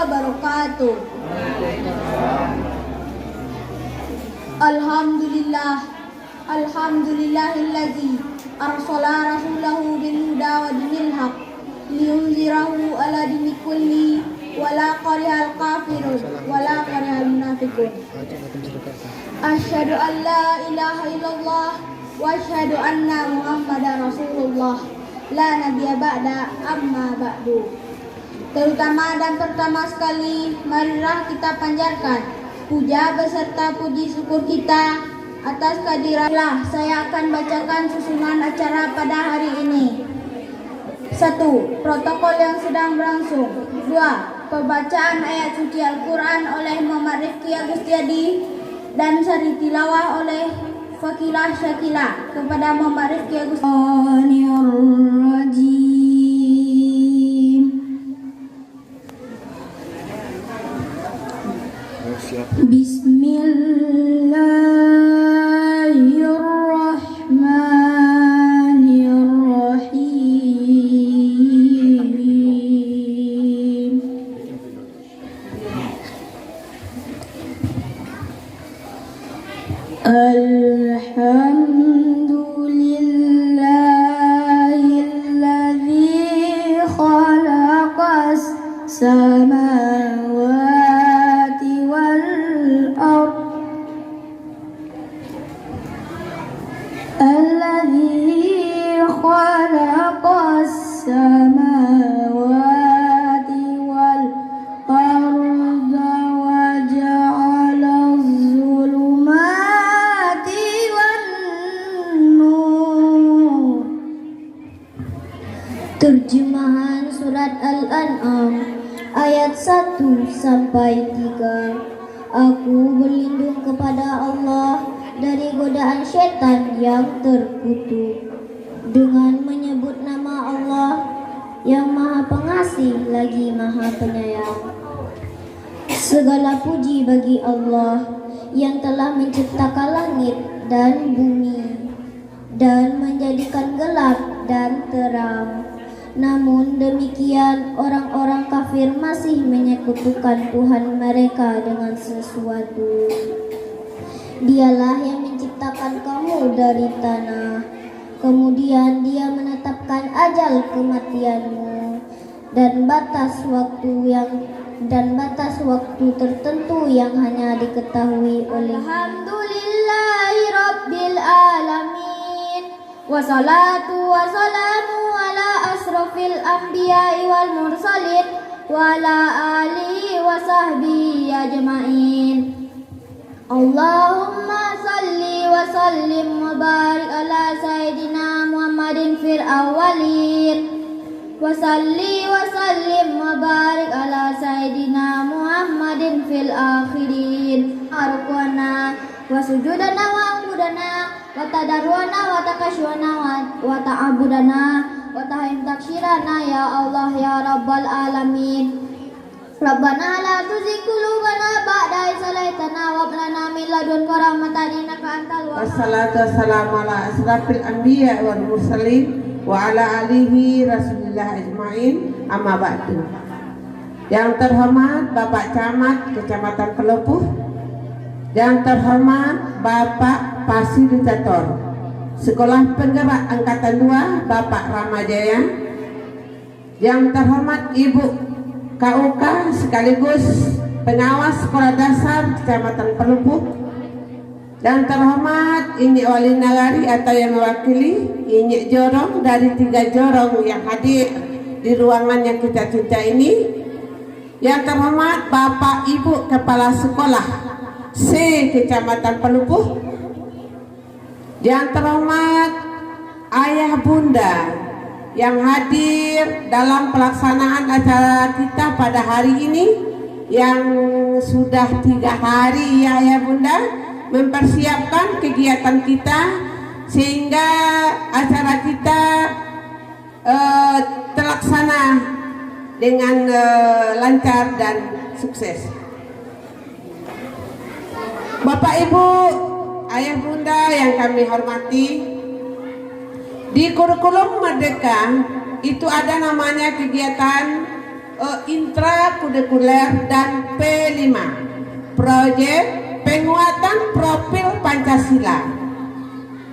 wabarakatuh. Alhamdulillah, alhamdulillahillazi arsala rasulahu bil huda wa dinil haq liyunzirahu ala dini kulli wala qarihal kafirun wala qarihal munafiqun. Asyhadu an la ilaha illallah wa asyhadu anna muhammadar rasulullah la nabiyya ba'da amma ba'du. Terutama dan pertama sekali, marilah kita panjatkan puja beserta puji syukur kita atas kehadiranlah. Saya akan bacakan susunan acara pada hari ini. 1. Protokol yang sedang berlangsung. 2. Pembacaan ayat suci Al-Quran oleh Muhammad Rifki Agustiadi dan sari tilawah oleh Fakilah Syakila kepada Muhammad Rifki Agustiadi. Bismillahirrahmanirrahim. Alhamdulillahilladzi khalaqas samawati wal ardh. Alladzi khalaqas samawati wal arda wa ja'alaz zulumati wan nur. Terjemahan surat Al-An'am ayat 1 sampai 3. Aku berlindung kepada Allah dari godaan syaitan yang terkutuk dengan menyebut nama Allah yang Maha Pengasih lagi Maha Penyayang. Segala puji bagi Allah yang telah menciptakan langit dan bumi dan menjadikan gelap dan terang. Namun demikian orang-orang kafir masih menyekutukan Tuhan mereka dengan sesuatu. Dialah yang menciptakan kamu dari tanah, kemudian Dia menetapkan ajal kematianmu dan batas waktu tertentu yang hanya diketahui oleh. Alhamdulillahirabbil alamin. Wassalatu wassalamu ala asrofil anbiya'i wal mursalin wa ala alihi wa sahbihi ajma'in. Allahumma salli wa sallim wa barik ala sayyidina Muhammadin fil awwalin wa salli wa sallim wa barik ala sayyidina Muhammadin fil akhirin. Rukwana wa sujudana wa ambudana wa tadarwana wa takashwana wa ta'abudana wa tahim takshirana ya Allah ya Rabbal alamin. Rabbana la tuzigh qulubana ba'da idh hadaytana wa hab lana min ladunka rahmatan innaka antal wahhab. Wassalatu wassalamu ala asrafil anbiya wal mursalin wa ala alihi rasulillah ajmain, amma ba'du. Yang terhormat Bapak Camat Kecamatan Pelupuh, yang terhormat Bapak Fasilitator Sekolah Penggerak Angkatan 2 Bapak Ramajaya, yang terhormat Ibu KUK sekaligus pengawas sekolah dasar Kecamatan Pelupuh, yang terhormat Inyek Wali Nagari atau yang mewakili Inyek Jorong dari 3 Jorong yang hadir di ruangan yang kita cinta ini, yang terhormat Bapak Ibu Kepala Sekolah C Kecamatan Pelupuh, yang terhormat Ayah Bunda yang hadir dalam pelaksanaan acara kita pada hari ini, yang sudah 3 hari ya Ayah Bunda mempersiapkan kegiatan kita sehingga acara kita terlaksana dengan lancar dan sukses. Bapak Ibu, Ayah Bunda yang kami hormati, di kurikulum Merdeka itu ada namanya kegiatan intrakurikuler dan P5, proyek penguatan profil Pancasila,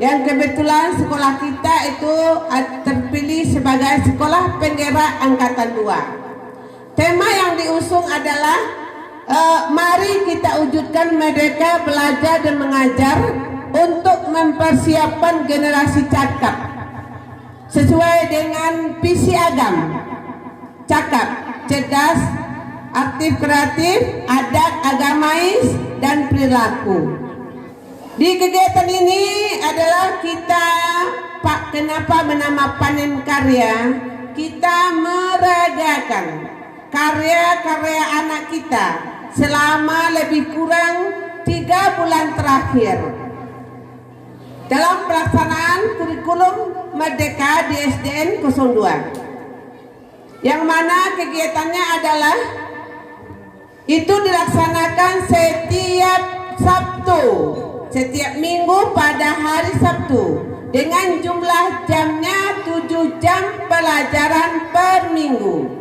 yang kebetulan sekolah kita itu terpilih sebagai sekolah penggerak angkatan 2. Tema yang diusung adalah mari kita wujudkan Merdeka Belajar dan Mengajar untuk mempersiapkan generasi cakap sesuai dengan visi Agam, cakap, cerdas, aktif kreatif, adat agamais, dan perilaku. Di kegiatan ini adalah kita, Pak, kenapa menama panen karya? Kita meragakan karya-karya anak kita selama lebih kurang 3 bulan terakhir dalam pelaksanaan kurikulum Merdeka di SDN 02, yang mana kegiatannya adalah itu dilaksanakan setiap Sabtu, setiap minggu pada hari Sabtu, dengan jumlah jamnya 7 jam pelajaran per minggu.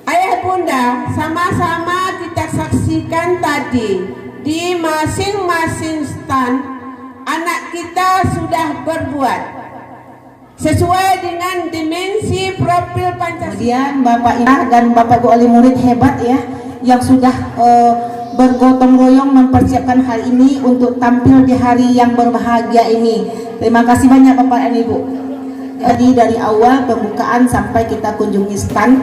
Ayah bunda, sama-sama kita saksikan tadi di masing-masing stand, anak kita sudah berbuat sesuai dengan dimensi profil Pancasila. Kemudian Bapak Ina dan Bapak Ibu wali murid hebat ya, yang sudah bergotong royong mempersiapkan hal ini untuk tampil di hari yang berbahagia ini. Terima kasih banyak Bapak dan Ibu. Jadi dari awal pembukaan sampai kita kunjungi stand,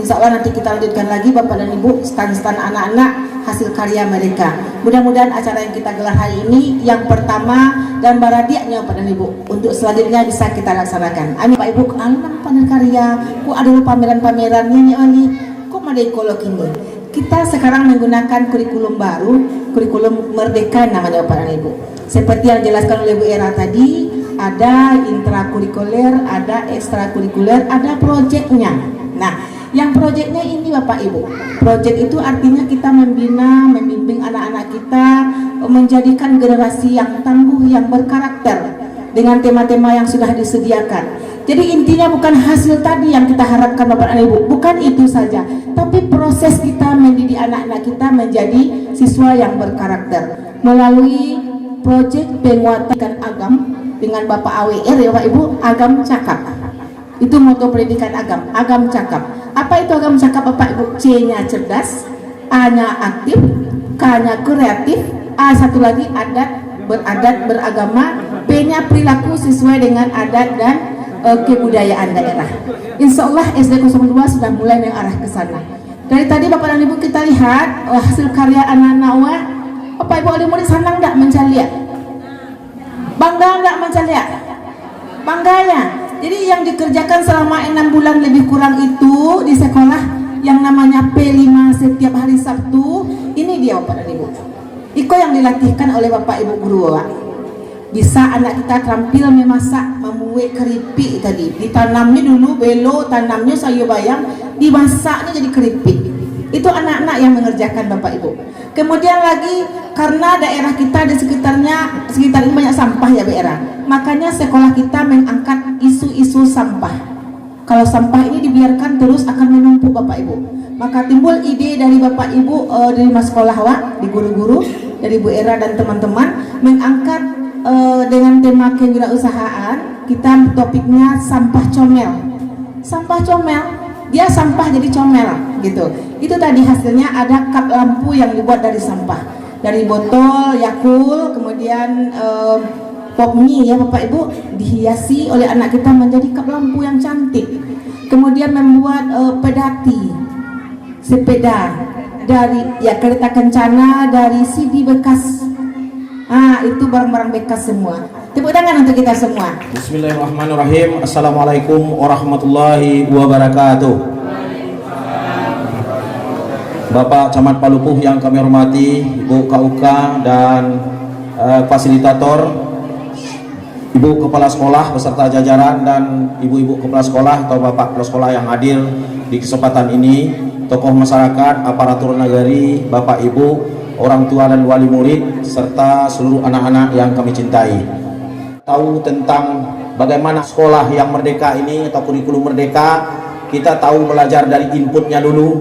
insya Allah nanti kita lanjutkan lagi Bapak dan Ibu, stand-stand anak-anak hasil karya mereka. Mudah-mudahan acara yang kita gelar hari ini yang pertama dan baradiaknya Bapak dan Ibu, untuk selanjutnya bisa kita laksanakan. Amin. Pak Ibu, alam panen karya, ku ada pameran-pamerannya nih Oli, kok ada ekolog ini. Kita sekarang menggunakan kurikulum baru, kurikulum Merdeka namanya Bapak dan Ibu. Seperti yang dijelaskan oleh Bu Era tadi, ada intrakurikuler, ada ekstrakurikuler, ada proyeknya. Nah, yang proyeknya ini Bapak Ibu, proyek itu artinya kita membina, membimbing anak-anak kita menjadikan generasi yang tangguh, yang berkarakter dengan tema-tema yang sudah disediakan. Jadi intinya bukan hasil tadi yang kita harapkan Bapak dan Ibu, bukan itu saja, tapi proses kita mendidik anak-anak kita menjadi siswa yang berkarakter melalui proyek penguatan agam dengan Bapak AWR ya Bapak Ibu, agam cakap. Itu moto pendidikan agam, agam cakap. Apa itu agam cakap Bapak Ibu? C-nya cerdas, A-nya aktif, K-nya kreatif, A satu lagi adat beragama, P-nya perilaku sesuai dengan adat dan kebudayaan daerah. Insya Allah SD 02 sudah mulai mengarah ke sana. Dari tadi Bapak dan Ibu kita lihat hasil karya anak-anak Bapak Ibu wali murid senang enggak mencari? Bangga enggak mencari? Bangga ya. Jadi yang dikerjakan selama 6 bulan lebih kurang itu di sekolah yang namanya P5 setiap hari Sabtu, ini dia Bapak dan Ibu. Iko yang dilatihkan oleh Bapak Ibu guru Bapak. Bisa anak kita terampil memasak, membuat keripik tadi. Ditanamnya dulu belo, tanamnya sayur bayam, dimasaknya jadi keripik. Itu anak-anak yang mengerjakan Bapak Ibu. Kemudian lagi karena daerah kita di sekitar ini banyak sampah ya Bu Era. Makanya sekolah kita mengangkat isu-isu sampah. Kalau sampah ini dibiarkan terus akan menumpuk Bapak Ibu. Maka timbul ide dari Bapak Ibu dari mas sekolah Wak, di guru-guru, dari Bu Era dan teman-teman mengangkat dengan tema kewirausahaan. Kita topiknya sampah comel. Sampah comel, dia sampah jadi comel gitu. Itu tadi hasilnya ada kap lampu yang dibuat dari sampah, dari botol Yakult, kemudian pop mie ya Bapak Ibu, dihiasi oleh anak kita menjadi kap lampu yang cantik. Kemudian membuat pedati, sepeda dari ya kereta kencana, dari CD bekas. Itu barang-barang bekas semua. Tepuk tangan untuk kita semua. Bismillahirrahmanirrahim. Assalamualaikum warahmatullahi wabarakatuh. Bapak Camat Palupuh yang kami hormati, Ibu KUK dan fasilitator, Ibu Kepala Sekolah beserta jajaran, dan Ibu-Ibu Kepala Sekolah atau Bapak Kepala Sekolah yang hadir di kesempatan ini, tokoh masyarakat, aparatur nagari, Bapak Ibu, orang tua dan wali murid, serta seluruh anak-anak yang kami cintai. Tahu tentang bagaimana sekolah yang merdeka ini atau kurikulum merdeka kita tahu belajar dari inputnya dulu,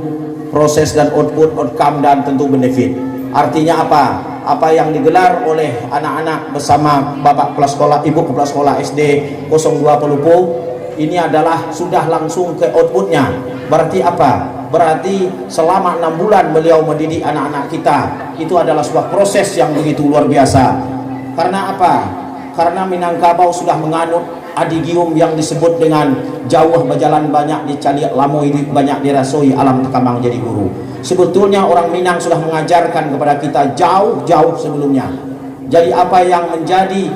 proses dan output, outcome dan tentu benefit. Artinya apa? Apa yang digelar oleh anak-anak bersama Bapak Kepala Sekolah, Ibu Kepala Sekolah SD 02 Pelupuh ini adalah sudah langsung ke outputnya. Berarti apa? Berarti selama 6 bulan beliau mendidik anak-anak kita, itu adalah sebuah proses yang begitu luar biasa. Karena apa? Karena Minangkabau sudah menganut adigium yang disebut dengan jauh berjalan banyak dicari lamu hidup banyak dirasoi alam tekamang jadi guru. Sebetulnya orang Minang sudah mengajarkan kepada kita jauh-jauh sebelumnya. Jadi apa yang menjadi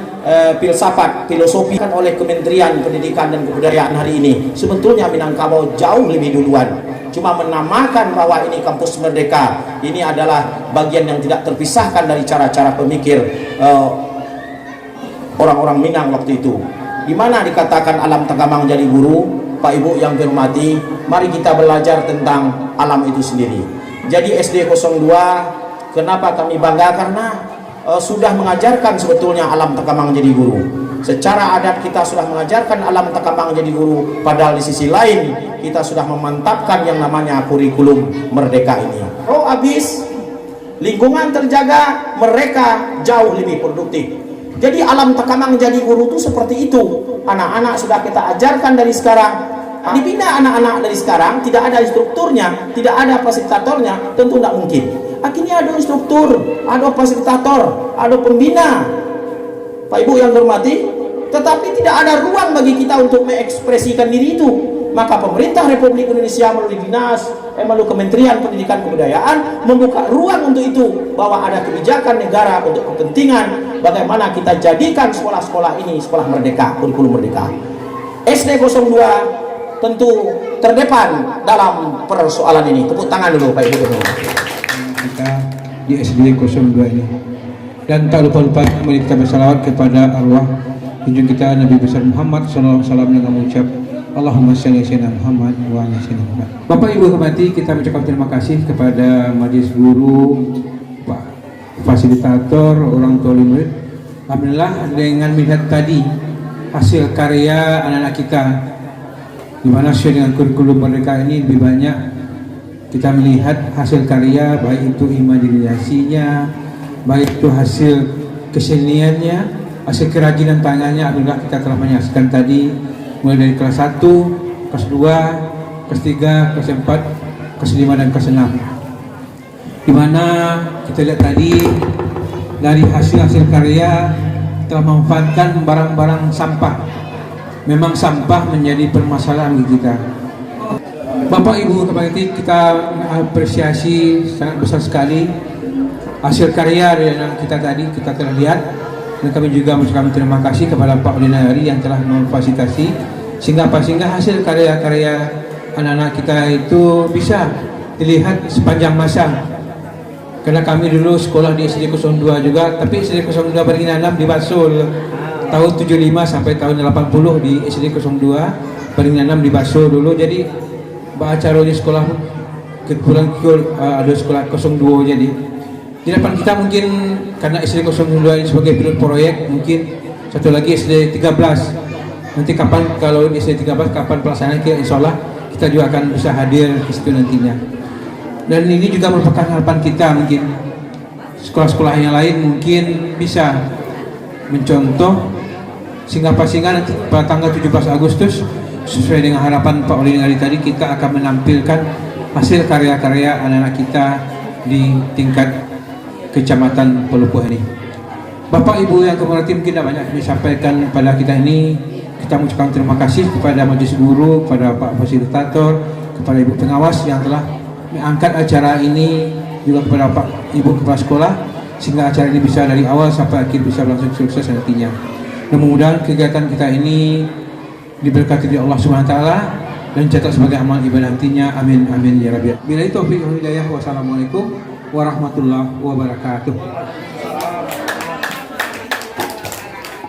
filsafat, filosofi kan oleh Kementerian Pendidikan dan Kebudayaan hari ini, sebetulnya Minangkabau jauh lebih duluan. Cuma menamakan bahwa ini kampus merdeka, ini adalah bagian yang tidak terpisahkan dari cara-cara pemikir orang-orang Minang waktu itu. Di mana dikatakan alam tekamang jadi guru, Pak Ibu yang dihormati, mari kita belajar tentang alam itu sendiri. Jadi SD 02, kenapa kami bangga? Karena sudah mengajarkan sebetulnya alam tekamang jadi guru. Secara adat kita sudah mengajarkan alam tekamang jadi guru, padahal di sisi lain kita sudah memantapkan yang namanya kurikulum merdeka ini. Oh habis, lingkungan terjaga, mereka jauh lebih produktif. Jadi alam tekamang jadi guru itu seperti itu. Anak-anak sudah kita ajarkan dari sekarang. Dibina anak-anak dari sekarang, tidak ada instrukturnya, tidak ada fasilitatornya, tentu tidak mungkin. Akhirnya ada instruktur, ada fasilitator, ada pembina, Pak Ibu yang hormati, tetapi tidak ada ruang bagi kita untuk mengekspresikan diri itu. Maka pemerintah Republik Indonesia melalui melalui Kementerian Pendidikan Kebudayaan membuka ruang untuk itu, bahwa ada kebijakan negara untuk kepentingan bagaimana kita jadikan sekolah-sekolah ini sekolah merdeka, kurikulum merdeka. SD 02 tentu terdepan dalam persoalan ini. Tepuk tangan dulu Pak Ibu. Kita di SD 02 ini. Dan tak lupa-lupa mari kita bersalawat kepada arwah junjung kita Nabi besar Muhammad sallallahu alaihi wasallam dengan mengucap Allahumma shalli ala Muhammad wa ala sayyidina Muhammad. Bapak Ibu hormati, kita mengucapkan terima kasih kepada majelis guru, Pak fasilitator, orang tua murid. Alhamdulillah dengan melihat tadi hasil karya anak-anak kita, di mana sesuai dengan kurikulum merdeka ini lebih banyak kita melihat hasil karya, baik itu imajinasinya, baik itu hasil keseniannya, hasil kerajinan tangannya. Alhamdulillah kita telah menyaksikan tadi mulai dari kelas 1, kelas 2, kelas 3, kelas 4, kelas 5 dan kelas 6. Di mana kita lihat tadi dari hasil-hasil karya telah memanfaatkan barang-barang sampah. Memang sampah menjadi permasalahan bagi kita. Bapak Ibu hormati, kita apresiasi sangat besar sekali hasil karya yang kita tadi kita telah lihat, dan kami juga mengucapkan terima kasih kepada Pak Udinari yang telah memfasilitasi sehingga hasil karya-karya anak-anak kita itu bisa dilihat sepanjang masa. Karena kami dulu sekolah di SD 02 juga, tapi SD 02 Beringin 6 di Basul tahun 75 sampai tahun 80 di SD 02 Beringin 6 di Basul dulu. Jadi acara di sekolah kebetulan ada sekolah 02. Jadi di depan kita mungkin karena SD 02 ini sebagai pilot proyek, mungkin satu lagi SD 13. Nanti kapan kalau di SD 13 kapan pelaksanaan, insya Allah kita juga akan bisa hadir di situ nantinya. Dan ini juga merupakan harapan kita, mungkin sekolah-sekolah yang lain mungkin bisa mencontoh sehingga nanti pada tanggal 17 Agustus sesuai dengan harapan Pak Udinari tadi, kita akan menampilkan hasil karya-karya anak-anak kita di tingkat Kecamatan Pelupuh ini. Bapak Ibu yang kehormati, mungkin tidak banyak disampaikan pada kita ini. Kita mengucapkan terima kasih kepada majelis guru, kepada Pak fasilitator, kepada Ibu pengawas yang telah mengangkat acara ini, juga kepada Pak Ibu kepala sekolah, sehingga acara ini bisa dari awal sampai akhir bisa berlangsung sukses nantinya. Dan mudah-mudahan kegiatan kita ini diberkati oleh Allah Subhanahu wa taala dan dicatat sebagai amal ibadah nantinya. Amin amin ya rabbi. Billahi taufiq wal hidayah. Wassalamualaikum warahmatullahi wabarakatuh.